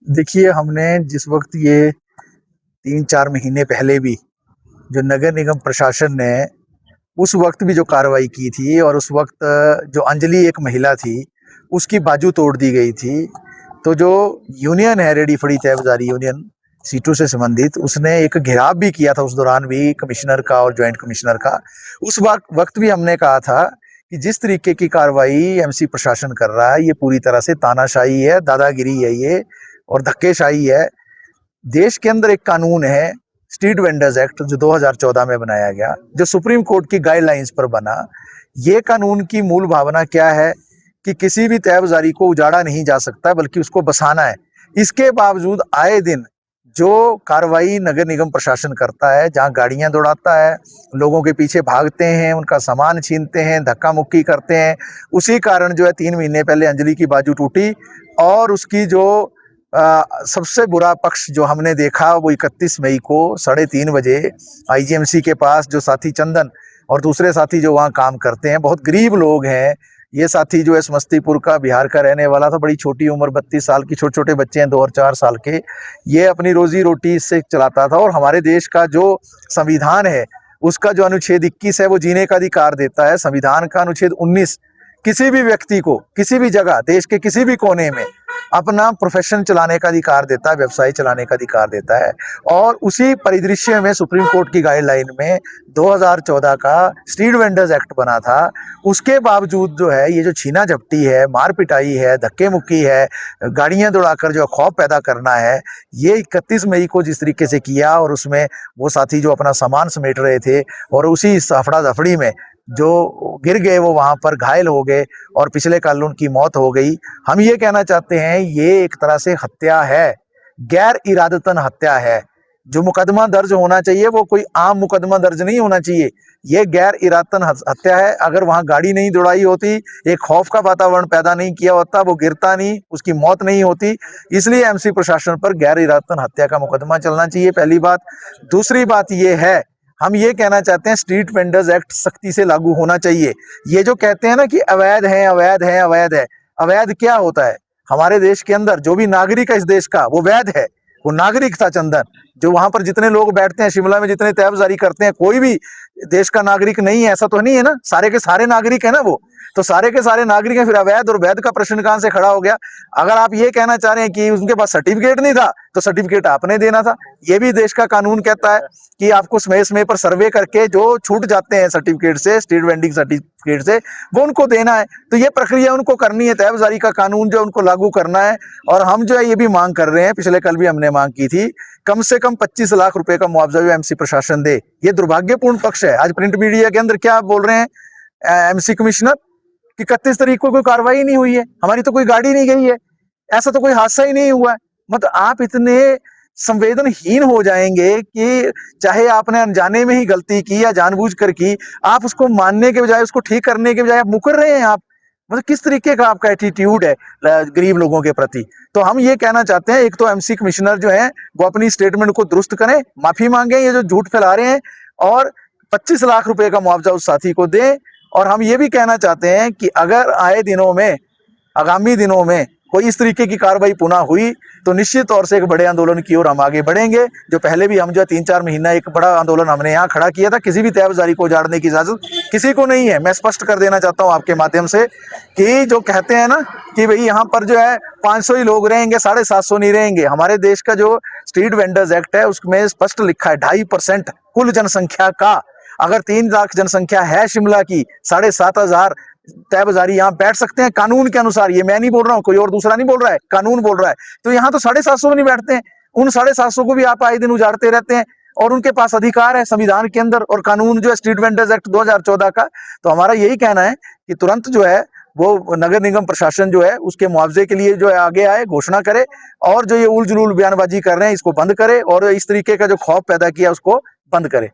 देखिए, हमने जिस वक़्त ये 3-4 महीने पहले भी जो नगर निगम प्रशासन ने उस वक़्त भी जो कार्रवाई की थी और उस वक़्त जो अंजलि एक महिला थी, उसकी बाजू तोड़ दी गई थी। तो जो यूनियन है रेहड़ी फड़ी तय बाज़ारी यूनियन सीटों से संबंधित, उसने एक घेराव भी किया था उस दौरान भी कमिश्नर का और जॉइंट कमिश्नर का। उस वक़्त भी हमने कहा था कि जिस तरीके की कार्रवाई एमसी प्रशासन कर रहा है, ये पूरी तरह से तानाशाही है, दादागिरी है ये और धक्केशाही है। देश के अंदर एक कानून है स्ट्रीट वेंडर्स एक्ट जो 2014 में बनाया गया, जो सुप्रीम कोर्ट की गाइडलाइंस पर बना। ये कानून की मूल भावना क्या है कि किसी भी तय बाज़ारी को उजाड़ा नहीं जा सकता बल्कि उसको बसाना है। इसके बावजूद आए दिन जो कार्रवाई नगर निगम प्रशासन करता है, जहाँ गाड़ियां दौड़ाता है, लोगों के पीछे भागते हैं, उनका सामान छीनते हैं, धक्का मुक्की करते हैं, उसी कारण जो है 3 महीने पहले अंजलि की बाजू टूटी। और उसकी जो सबसे बुरा पक्ष जो हमने देखा वो 31 मई को 3:30 बजे आईजीएमसी के पास जो साथी चंदन और दूसरे साथी जो वहाँ काम करते हैं, बहुत गरीब लोग हैं। ये साथी जो है समस्तीपुर का, बिहार का रहने वाला था, बड़ी छोटी उम्र 32 साल की, छोटे छोटे बच्चे हैं 2 और 4 साल के। ये अपनी रोजी रोटी इससे चलाता था। और हमारे देश का जो संविधान है उसका जो अनुच्छेद 21 है वो जीने का अधिकार देता है। संविधान का अनुच्छेद 19 किसी भी व्यक्ति को किसी भी जगह देश के किसी भी कोने में अपना प्रोफेशन चलाने का अधिकार देता है, व्यवसाय चलाने का अधिकार देता है। और उसी परिदृश्य में सुप्रीम कोर्ट की गाइडलाइन में 2014 का स्ट्रीट वेंडर्स एक्ट बना था। उसके बावजूद जो है ये जो छीना झपटी है, मार पिटाई है, धक्के मुक्की है, गाड़ियां दौड़ाकर जो खौफ पैदा करना है, ये 31 मई को जिस तरीके से किया। और उसमें वो साथी जो अपना सामान समेट रहे थे और उसी हफड़ा दफड़ी में जो गिर गए, वो वहां पर घायल हो गए और पिछले कल उनकी मौत हो गई। हम ये कहना चाहते हैं ये एक तरह से हत्या है, गैर इरादतन हत्या है। जो मुकदमा दर्ज होना चाहिए वो कोई आम मुकदमा दर्ज नहीं होना चाहिए, ये गैर इरादतन हत्या है। अगर वहां गाड़ी नहीं दौड़ाई होती, एक खौफ का वातावरण पैदा नहीं किया होता, वो गिरता नहीं, उसकी मौत नहीं होती। इसलिए एमसी प्रशासन पर गैर इरादतन हत्या का मुकदमा चलना चाहिए, पहली बात। दूसरी बात ये है, हम ये कहना चाहते हैं स्ट्रीट वेंडर्स एक्ट सख्ती से लागू होना चाहिए। ये जो कहते हैं ना कि अवैध है, अवैध है, अवैध है, अवैध क्या होता है? हमारे देश के अंदर जो भी नागरिक है इस देश का, वो वैध है, वो नागरिक था चंदन। जो वहां पर जितने लोग बैठते हैं, शिमला में जितने तय बाज़ारी करते हैं, कोई भी देश का नागरिक नहीं है, ऐसा तो नहीं है ना? सारे के सारे नागरिक है ना वो। तो सारे के सारे नागरिक हैं, फिर अवैध और वैध का प्रश्न कहां से खड़ा हो गया? अगर आप ये कहना चाह रहे हैं कि उनके पास सर्टिफिकेट नहीं था तो सर्टिफिकेट आपने देना था। ये भी देश का कानून कहता है कि आपको समय समय पर सर्वे करके जो छूट जाते हैं सर्टिफिकेट से, स्ट्रीट वेंडिंग सर्टिफिकेट से, वो उनको देना है। तो ये प्रक्रिया उनको करनी है, तय बाज़ारी का कानून जो उनको लागू करना है। और हम जो है ये भी मांग कर रहे हैं, पिछले कल भी हमने मांग की थी, कम से कम 25 लाख रुपए का मुआवजा जो एमसी प्रशासन दे। ये दुर्भाग्यपूर्ण पक्ष है। आज प्रिंट मीडिया के अंदर क्या बोल रहे हैं एमसी कमिश्नर कि 31 तारीख को कोई कार्रवाई नहीं हुई है, हमारी तो कोई गाड़ी नहीं गई है, ऐसा तो कोई हादसा ही नहीं हुआ है। मतलब आप इतने संवेदनहीन हो जाएंगे कि चाहे आपने अनजाने में ही गलती की या जानबूझकर की, आप उसको मानने के बजाय, उसको ठीक करने के बजाय आप मुकर रहे हैं। आप मतलब किस तरीके का आपका एटीट्यूड है गरीब लोगों के प्रति? तो हम ये कहना चाहते हैं, एक तो एमसी कमिश्नर जो है वो अपनी स्टेटमेंट को दुरुस्त करें, माफी मांगे ये जो झूठ फैला रहे हैं, और 25 लाख रुपए का मुआवजा उस साथी को दें। और हम ये भी कहना चाहते हैं कि अगर आगामी दिनों में कोई इस तरीके की कार्रवाई पुनः हुई तो निश्चित तौर से एक बड़े आंदोलन की ओर हम आगे बढ़ेंगे। जो पहले भी हम जो 3-4 महीना एक बड़ा आंदोलन हमने यहाँ खड़ा किया था, किसी भी तय बाज़ारी को उजाड़ने की इजाजत किसी को नहीं है। मैं स्पष्ट कर देना चाहता हूँ आपके माध्यम से कि जो कहते हैं ना कि भाई यहाँ पर जो है 500 ही लोग रहेंगे, 750 नहीं रहेंगे। हमारे देश का जो स्ट्रीट वेंडर्स एक्ट है उसमें स्पष्ट लिखा है 2.5% कुल जनसंख्या का। अगर 3 लाख जनसंख्या है शिमला की, 7,500 तय बाज़ारी यहाँ बैठ सकते हैं कानून के अनुसार। ये मैं नहीं बोल रहा हूँ, कोई और दूसरा नहीं बोल रहा है, कानून बोल रहा है। तो यहाँ तो 750 नहीं बैठते हैं, उन 750 को भी आप आए दिन उजाड़ते रहते हैं। और उनके पास अधिकार है संविधान के अंदर और कानून जो है स्ट्रीट वेंडर्स एक्ट 2014 का। तो हमारा यही कहना है कि तुरंत जो है वो नगर निगम प्रशासन जो है उसके मुआवजे के लिए जो है आगे आए, घोषणा करे, और जो ये उल जुलूल बयानबाजी कर रहे हैं इसको बंद करे, और इस तरीके का जो खौफ पैदा किया उसको बंद करे।